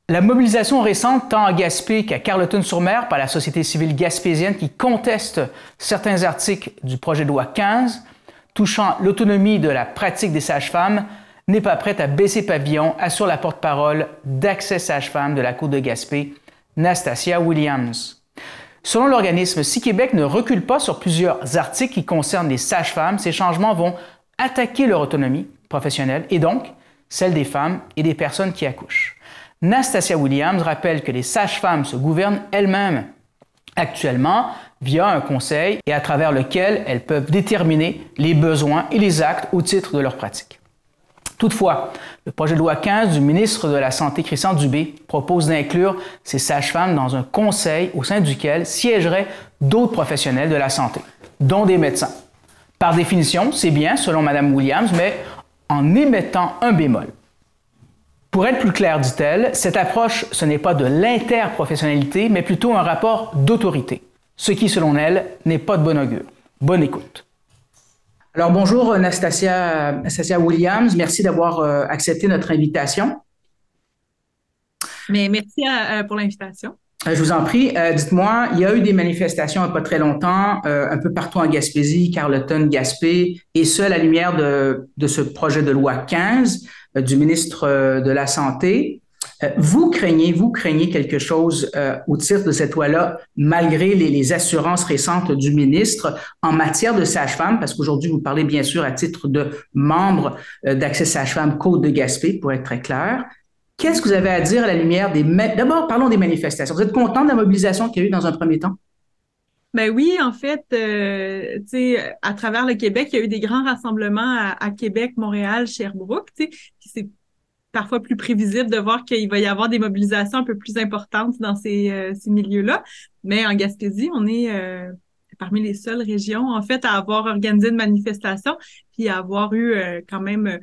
La mobilisation récente, tant à Gaspé qu'à Carleton-sur-Mer, par la société civile gaspésienne qui conteste certains articles du projet de loi 15 touchant l'autonomie de la pratique des sages-femmes, n'est pas prête à baisser pavillon, assure la porte-parole d'Accès Sages-Femmes de la Côte de Gaspé, Nastasia Williams. Selon l'organisme, si Québec ne recule pas sur plusieurs articles qui concernent les sages-femmes, ces changements vont attaquer leur autonomie professionnelle et donc celle des femmes et des personnes qui accouchent. Nastasia Williams rappelle que les sages-femmes se gouvernent elles-mêmes actuellement via un conseil et à travers lequel elles peuvent déterminer les besoins et les actes au titre de leur pratique. Toutefois, le projet de loi 15 du ministre de la Santé, Christian Dubé, propose d'inclure ces sages-femmes dans un conseil au sein duquel siégeraient d'autres professionnels de la santé, dont des médecins. Par définition, c'est bien, selon Mme Williams, mais en émettant un bémol. Pour être plus clair, dit-elle, cette approche, ce n'est pas de l'interprofessionnalité, mais plutôt un rapport d'autorité, ce qui, selon elle, n'est pas de bon augure. Bonne écoute. Alors bonjour Nastasia Williams, merci d'avoir accepté notre invitation. Mais merci pour l'invitation. Je vous en prie. Dites-moi, il y a eu des manifestations il n'y a pas très longtemps, un peu partout en Gaspésie, Carleton, Gaspé, et ce, à la lumière de ce projet de loi 15 du ministre de la Santé. Vous craignez quelque chose au titre de cette loi-là, malgré les assurances récentes du ministre en matière de sage-femme, parce qu'aujourd'hui, vous parlez bien sûr à titre de membre d'Accès Sage-Femme Côte de Gaspé, pour être très clair. Qu'est-ce que vous avez à dire à la lumière des... D'abord, parlons des manifestations. Vous êtes content de la mobilisation qu'il y a eu dans un premier temps? Ben oui, en fait, tu sais, à travers le Québec, il y a eu des grands rassemblements à Québec, Montréal, Sherbrooke, tu sais, puis c'est parfois plus prévisible de voir qu'il va y avoir des mobilisations un peu plus importantes dans ces milieux-là. Mais en Gaspésie, on est parmi les seules régions, en fait, à avoir organisé une manifestation, puis à avoir eu quand même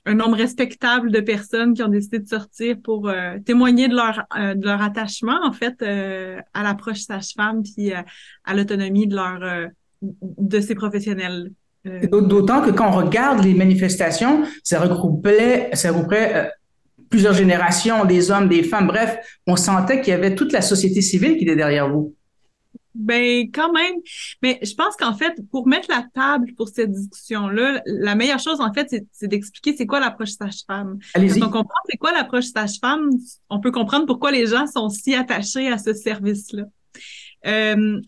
un nombre respectable de personnes qui ont décidé de sortir pour témoigner de leur attachement, en fait, à l'approche sage-femme puis à l'autonomie de ces professionnels. D'autant que quand on regarde les manifestations, ça regroupait plusieurs générations, des hommes, des femmes, bref, on sentait qu'il y avait toute la société civile qui était derrière vous. Ben, quand même. Mais je pense qu'en fait, pour mettre la table pour cette discussion-là, la meilleure chose, en fait, c'est d'expliquer c'est quoi l'approche sage-femme. Quand on Allez-y. comprend c'est quoi l'approche sage-femme, on peut comprendre pourquoi les gens sont si attachés à ce service-là. Euh,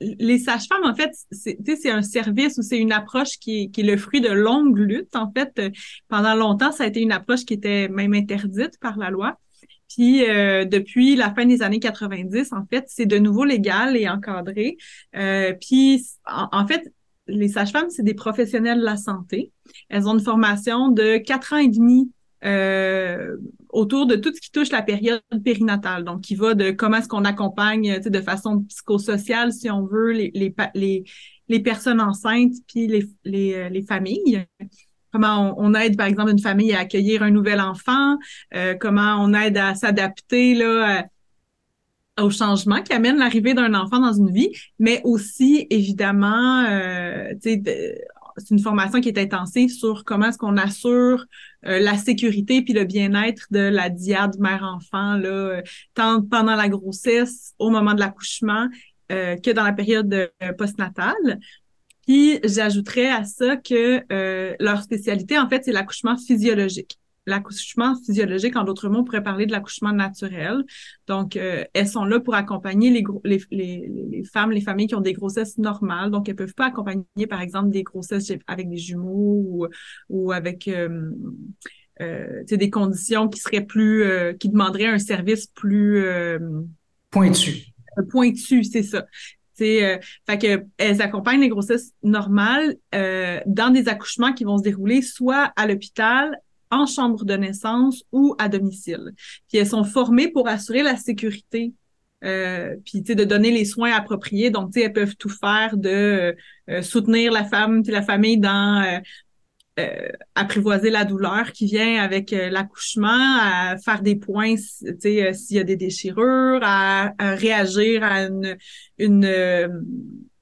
les sages-femmes, en fait, c'est un service ou c'est une approche qui est le fruit de longues luttes. En fait, pendant longtemps, ça a été une approche qui était même interdite par la loi. Puis depuis la fin des années 90, en fait, c'est de nouveau légal et encadré. Puis en fait, les sages-femmes, c'est des professionnels de la santé. Elles ont une formation de 4 ans et demi autour de tout ce qui touche la période périnatale. Donc, qui va de comment est-ce qu'on accompagne, tu sais, de façon psychosociale, si on veut, les personnes enceintes puis les familles. Comment on aide, par exemple, une famille à accueillir un nouvel enfant, comment on aide à s'adapter là, au changement qui amène l'arrivée d'un enfant dans une vie, mais aussi, évidemment, c'est une formation qui est intensive sur comment est-ce qu'on assure la sécurité puis le bien-être de la dyade mère-enfant, là, tant pendant la grossesse, au moment de l'accouchement, que dans la période postnatale. Puis j'ajouterais à ça que leur spécialité, en fait, c'est l'accouchement physiologique. L'accouchement physiologique, en d'autres mots, on pourrait parler de l'accouchement naturel. Donc, elles sont là pour accompagner les femmes, les familles qui ont des grossesses normales. Donc, elles peuvent pas accompagner, par exemple, des grossesses avec des jumeaux ou avec des conditions qui seraient plus, qui demanderaient un service plus Pointu. pointu, c'est ça. Fait que elles accompagnent les grossesses normales dans des accouchements qui vont se dérouler soit à l'hôpital, en chambre de naissance ou à domicile. Puis elles sont formées pour assurer la sécurité, puis de donner les soins appropriés. Donc, elles peuvent tout faire de soutenir la femme puis la famille dans apprivoiser la douleur qui vient avec l'accouchement, à faire des points, s'il y a des déchirures, à réagir à une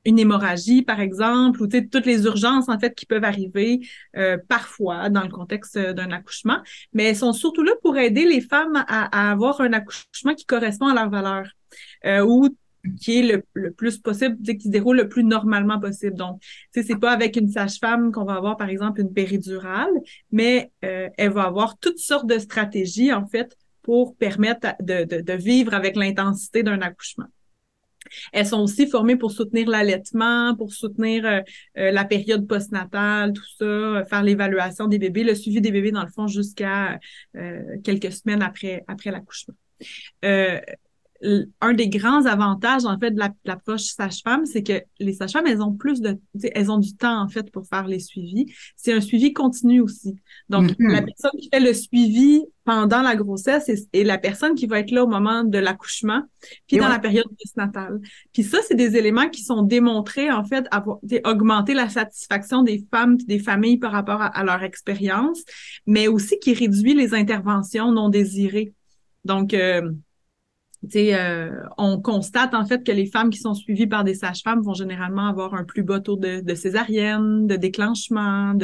une hémorragie, par exemple, ou toutes les urgences, en fait, qui peuvent arriver parfois dans le contexte d'un accouchement. Mais elles sont surtout là pour aider les femmes à avoir un accouchement qui correspond à leurs valeurs ou qui est le plus possible, qui se déroule le plus normalement possible. Donc, c'est pas avec une sage-femme qu'on va avoir, par exemple, une péridurale, mais elle va avoir toutes sortes de stratégies, en fait, pour permettre de vivre avec l'intensité d'un accouchement. Elles sont aussi formées pour soutenir l'allaitement, pour soutenir la période postnatale, tout ça, faire l'évaluation des bébés, le suivi des bébés, dans le fond, jusqu'à quelques semaines après l'accouchement. Un des grands avantages, en fait, de l'approche sage-femme, c'est que les sages-femmes, elles ont elles ont du temps, en fait, pour faire les suivis. C'est un suivi continu aussi. Donc, la personne qui fait le suivi pendant la grossesse est la personne qui va être là au moment de l'accouchement, puis dans la période postnatale. Puis ça, c'est des éléments qui sont démontrés, en fait, à augmenter la satisfaction des femmes et des familles par rapport à leur expérience, mais aussi qui réduit les interventions non désirées. Donc, on constate en fait que les femmes qui sont suivies par des sages-femmes vont généralement avoir un plus bas taux de césarienne, de déclenchement,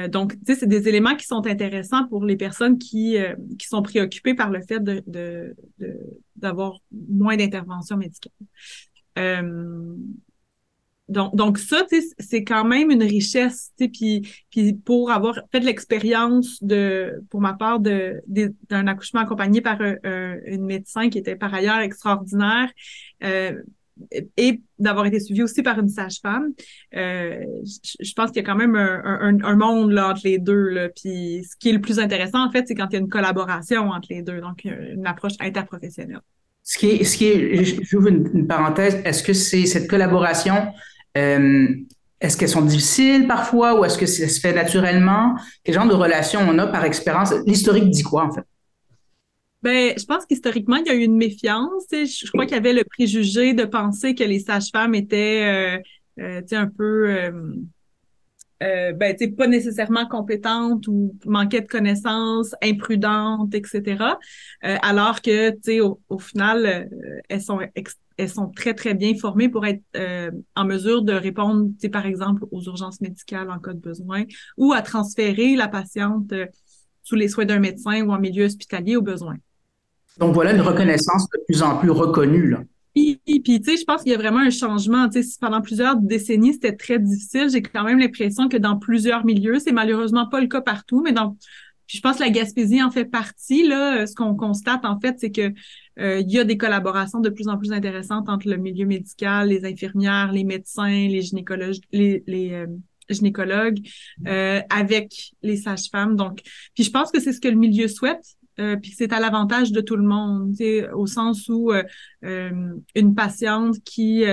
donc c'est des éléments qui sont intéressants pour les personnes qui sont préoccupées par le fait d'avoir moins d'interventions médicales. Donc ça, c'est quand même une richesse, puis pour avoir fait l'expérience pour ma part, d'un accouchement accompagné par une médecin qui était par ailleurs extraordinaire, et d'avoir été suivie aussi par une sage-femme, je pense qu'il y a quand même un monde là, entre les deux, là. Puis ce qui est le plus intéressant, en fait, c'est quand il y a une collaboration entre les deux, donc une approche interprofessionnelle. Ce qui est, j'ouvre une parenthèse, est-ce que c'est cette collaboration, est-ce qu'elles sont difficiles parfois ou est-ce que ça se fait naturellement? Quel genre de relation on a par expérience? L'historique dit quoi, en fait? Ben, je pense qu'historiquement, il y a eu une méfiance. Je crois qu'il y avait le préjugé de penser que les sages-femmes étaient un peu pas nécessairement compétentes ou manquaient de connaissances, imprudentes, etc. Alors que, au final, elles sont très, très bien formées pour être en mesure de répondre, par exemple, aux urgences médicales en cas de besoin ou à transférer la patiente sous les soins d'un médecin ou en milieu hospitalier au besoin. Donc voilà une reconnaissance de plus en plus reconnue, là. Puis je pense qu'il y a vraiment un changement. Pendant plusieurs décennies, c'était très difficile. J'ai quand même l'impression que dans plusieurs milieux, c'est malheureusement pas le cas partout, mais puis je pense que la Gaspésie en fait partie. Là, ce qu'on constate, en fait, c'est que il y a des collaborations de plus en plus intéressantes entre le milieu médical, les infirmières, les médecins, les gynécologues, gynécologues avec les sages-femmes. Donc, puis je pense que c'est ce que le milieu souhaite. Puis c'est à l'avantage de tout le monde, au sens où une patiente qui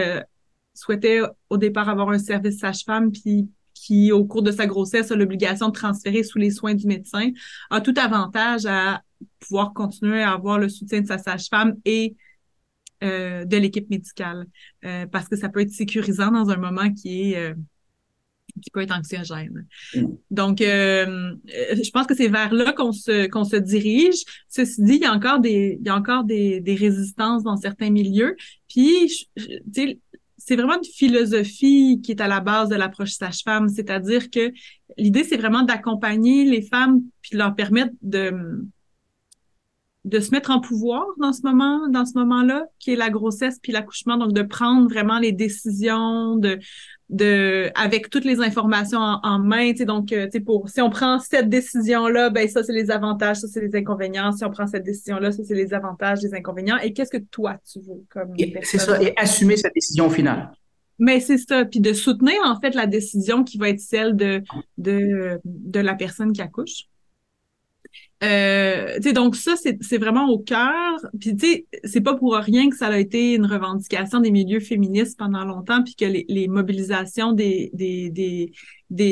souhaitait au départ avoir un service sage-femme, puis qui, au cours de sa grossesse, a l'obligation de transférer sous les soins du médecin, a tout avantage à pouvoir continuer à avoir le soutien de sa sage-femme et de l'équipe médicale, parce que ça peut être sécurisant dans un moment qui peut être anxiogène. Donc, je pense que c'est vers là qu'on se dirige. Ceci dit, il y a encore des résistances dans certains milieux. Puis, c'est vraiment une philosophie qui est à la base de l'approche sage-femme, c'est-à-dire que l'idée, c'est vraiment d'accompagner les femmes puis de leur permettre de se mettre en pouvoir dans ce moment-là, qui est la grossesse puis l'accouchement, donc de prendre vraiment les décisions avec toutes les informations en main, donc si on prend cette décision-là, ben ça c'est les avantages, ça c'est les inconvénients. Si on prend cette décision-là, ça c'est les avantages, les inconvénients. Et qu'est-ce que toi tu veux comme personne? C'est ça, et assumer sa décision finale. Mais c'est ça, puis de soutenir en fait la décision qui va être celle de la personne qui accouche. Donc ça, c'est vraiment au cœur. Puis c'est pas pour rien que ça a été une revendication des milieux féministes pendant longtemps, puis que les mobilisations des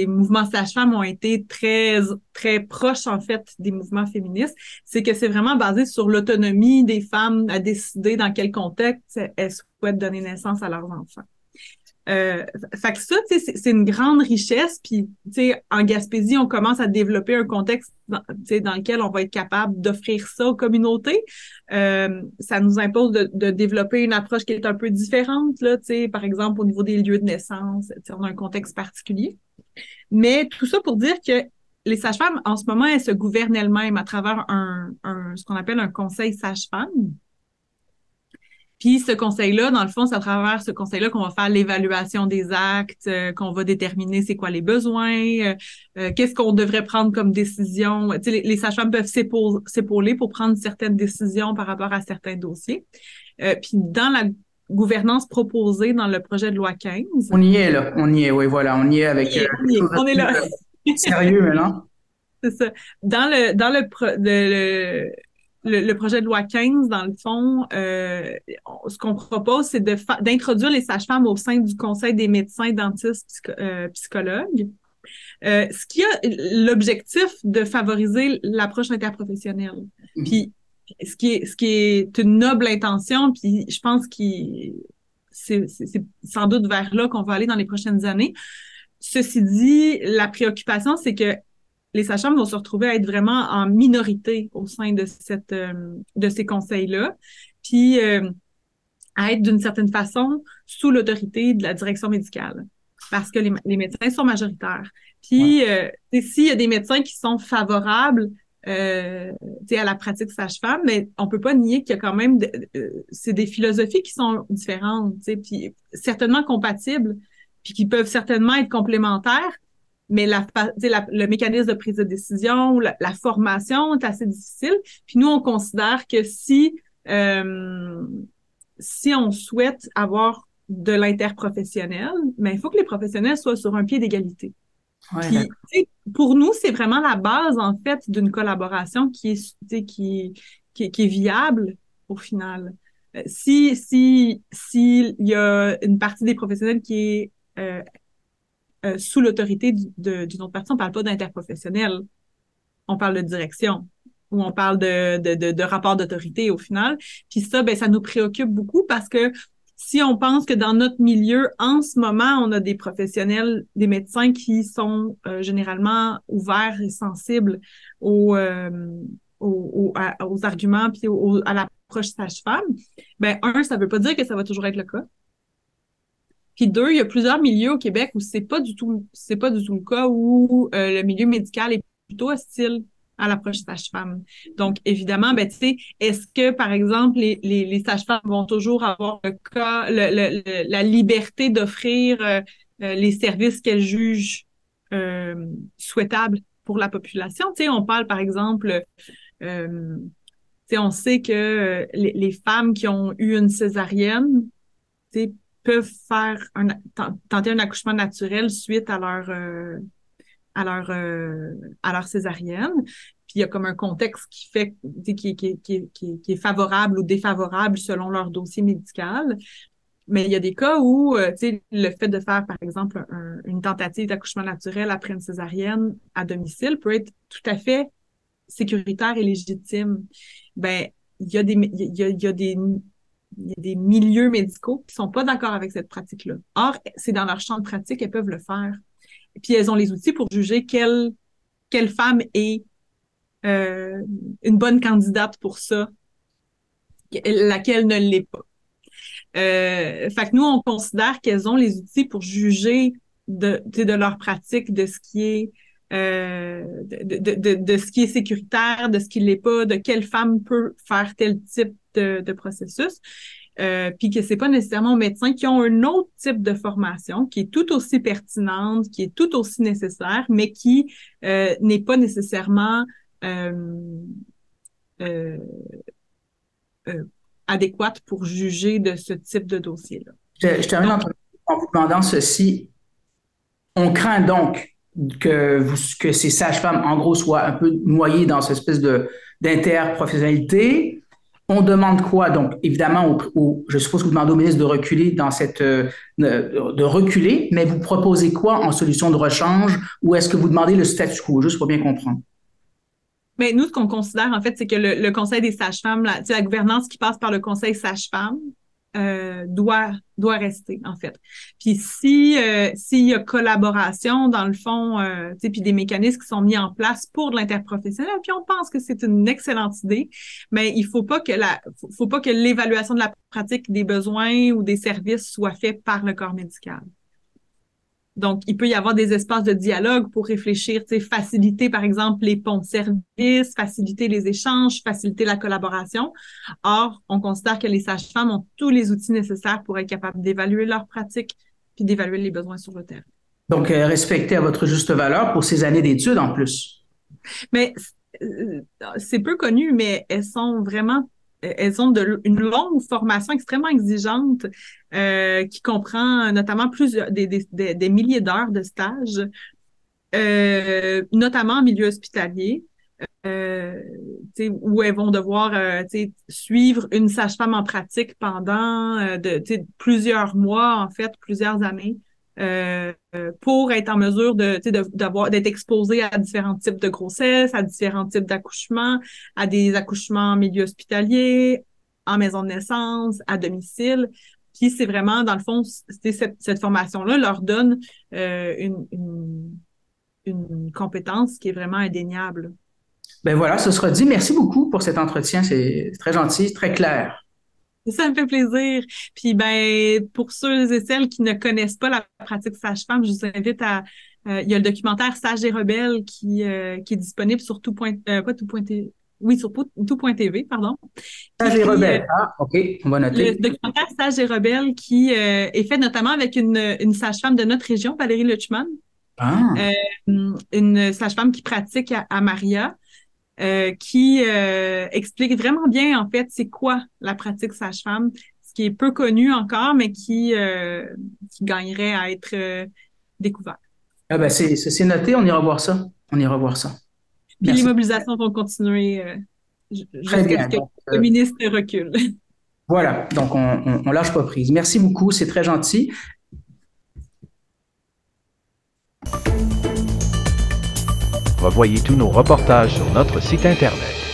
mouvements sages-femmes ont été très, très proches, en fait, des mouvements féministes. C'est que c'est vraiment basé sur l'autonomie des femmes à décider dans quel contexte elles souhaitent donner naissance à leurs enfants. Fait que ça, tu sais, c'est une grande richesse. Puis, tu sais, en Gaspésie, on commence à développer un contexte dans lequel on va être capable d'offrir ça aux communautés. Ça nous impose de développer une approche qui est un peu différente, là, tu sais, par exemple, au niveau des lieux de naissance, tu sais, on a un contexte particulier. Mais tout ça pour dire que les sages-femmes, en ce moment, elles se gouvernent elles-mêmes à travers ce qu'on appelle un conseil sage-femme. Puis ce conseil-là, dans le fond, c'est à travers ce conseil-là qu'on va faire l'évaluation des actes, qu'on va déterminer c'est quoi les besoins, qu'est-ce qu'on devrait prendre comme décision. Tu sais, les sages-femmes peuvent s'épauler pour prendre certaines décisions par rapport à certains dossiers. Puis dans la gouvernance proposée dans le projet de loi 15. On y est, là. On y est, oui, voilà. On y est avec on est là. Sérieux maintenant. C'est ça. Dans le projet de loi 15, dans le fond, ce qu'on propose, c'est d'introduire les sages-femmes au sein du Conseil des médecins, dentistes, psychologues, ce qui a l'objectif de favoriser l'approche interprofessionnelle. Puis, ce qui est une noble intention, puis je pense que c'est sans doute vers là qu'on va aller dans les prochaines années. Ceci dit, la préoccupation, c'est que les sages-femmes vont se retrouver à être vraiment en minorité au sein de ces conseils-là, puis à être d'une certaine façon sous l'autorité de la direction médicale, parce que les médecins sont majoritaires. Puis, s'il y a des médecins qui sont favorables à la pratique sage-femme, mais on peut pas nier qu'il y a quand même c'est des philosophies qui sont différentes, puis certainement compatibles, puis qui peuvent certainement être complémentaires, mais le mécanisme de prise de décision, la formation est assez difficile. Puis nous, on considère que si on souhaite avoir de l'interprofessionnel, mais il faut que les professionnels soient sur un pied d'égalité. Ouais, puis, pour nous, c'est vraiment la base, en fait, d'une collaboration qui est viable au final. S'il y a une partie des professionnels qui est sous l'autorité d'une autre personne, on parle pas d'interprofessionnel, on parle de direction ou on parle de rapport d'autorité au final. Puis ça, ça nous préoccupe beaucoup parce que si on pense que dans notre milieu, en ce moment, on a des professionnels, des médecins qui sont généralement ouverts et sensibles aux arguments puis à l'approche sage-femme, ça veut pas dire que ça va toujours être le cas. Puis deux, il y a plusieurs milieux au Québec où c'est pas du tout le cas, où le milieu médical est plutôt hostile à l'approche sage-femme. Donc, évidemment, tu sais, est-ce que, par exemple, les sages-femmes vont toujours avoir la liberté d'offrir les services qu'elles jugent souhaitables pour la population? Tu sais, on parle, par exemple, tu sais, on sait que les femmes qui ont eu une césarienne, tu sais, peuvent tenter un accouchement naturel suite à leur césarienne. Puis il y a comme un contexte qui fait qui est favorable ou défavorable selon leur dossier médical. Mais il y a des cas où le fait de faire, par exemple, une tentative d'accouchement naturel après une césarienne à domicile peut être tout à fait sécuritaire et légitime. Il y a des milieux médicaux qui sont pas d'accord avec cette pratique-là. Or, c'est dans leur champ de pratique, elles peuvent le faire. Puis elles ont les outils pour juger quelle femme est une bonne candidate pour ça, laquelle ne l'est pas. Fait que nous, on considère qu'elles ont les outils pour juger de leur pratique, de ce qui est de ce qui est sécuritaire, de ce qui l'est pas, de quelle femme peut faire tel type de processus. Puis que c'est pas nécessairement aux médecins qui ont un autre type de formation qui est tout aussi pertinente, qui est tout aussi nécessaire, mais qui n'est pas nécessairement adéquate pour juger de ce type de dossier-là. Je termine en vous demandant ceci. On craint donc que ces sages-femmes, en gros, soient un peu noyées dans cette espèce d'interprofessionnalité. On demande quoi? Donc, évidemment, je suppose que vous demandez au ministre de reculer de reculer, mais vous proposez quoi en solution de rechange ou est-ce que vous demandez le statu quo, juste pour bien comprendre? Mais nous, ce qu'on considère, en fait, c'est que le Conseil des sages-femmes, la gouvernance qui passe par le Conseil sage-femmes, doit rester, en fait. Puis s'il y a collaboration, dans le fond, puis des mécanismes qui sont mis en place pour de l'interprofessionnel, puis on pense que c'est une excellente idée, mais il faut pas que l'évaluation de la pratique des besoins ou des services soit faite par le corps médical. Donc, il peut y avoir des espaces de dialogue pour réfléchir, faciliter, par exemple, les ponts de services, faciliter les échanges, faciliter la collaboration. Or, on considère que les sages-femmes ont tous les outils nécessaires pour être capables d'évaluer leurs pratiques puis d'évaluer les besoins sur le terrain. Donc, respectées à votre juste valeur pour ces années d'études en plus. Mais c'est peu connu, mais elles ont une longue formation extrêmement exigeante qui comprend notamment des milliers d'heures de stage, notamment en milieu hospitalier, où elles vont devoir suivre une sage-femme en pratique pendant plusieurs mois, en fait, plusieurs années. Pour être en mesure d'être exposé à différents types de grossesse, à différents types d'accouchements, à des accouchements en milieu hospitalier, en maison de naissance, à domicile. Puis c'est vraiment, dans le fond, cette formation-là leur donne une compétence qui est vraiment indéniable. Ben voilà, ce sera dit. Merci beaucoup pour cet entretien. C'est très gentil, très clair. Ça me fait plaisir. Puis pour ceux et celles qui ne connaissent pas la pratique sage-femme, je vous invite il y a le documentaire Sages et rebelles qui est disponible sur tout.tv, pardon. Sages et rebelles. OK, on va noter. Le documentaire Sages et rebelles qui est fait notamment avec une sage-femme de notre région, Valérie Lutschmann. Une sage-femme qui pratique à Maria. Qui explique vraiment bien, en fait, c'est quoi la pratique sage-femme, ce qui est peu connu encore, mais qui gagnerait à être découvert. Ah ben c'est noté, on ira voir ça. On ira voir ça. Puis les mobilisations vont continuer jusqu'à ce que les féministes reculent. Voilà, donc on lâche pas prise. Merci beaucoup, c'est très gentil. Revoyez tous nos reportages sur notre site Internet.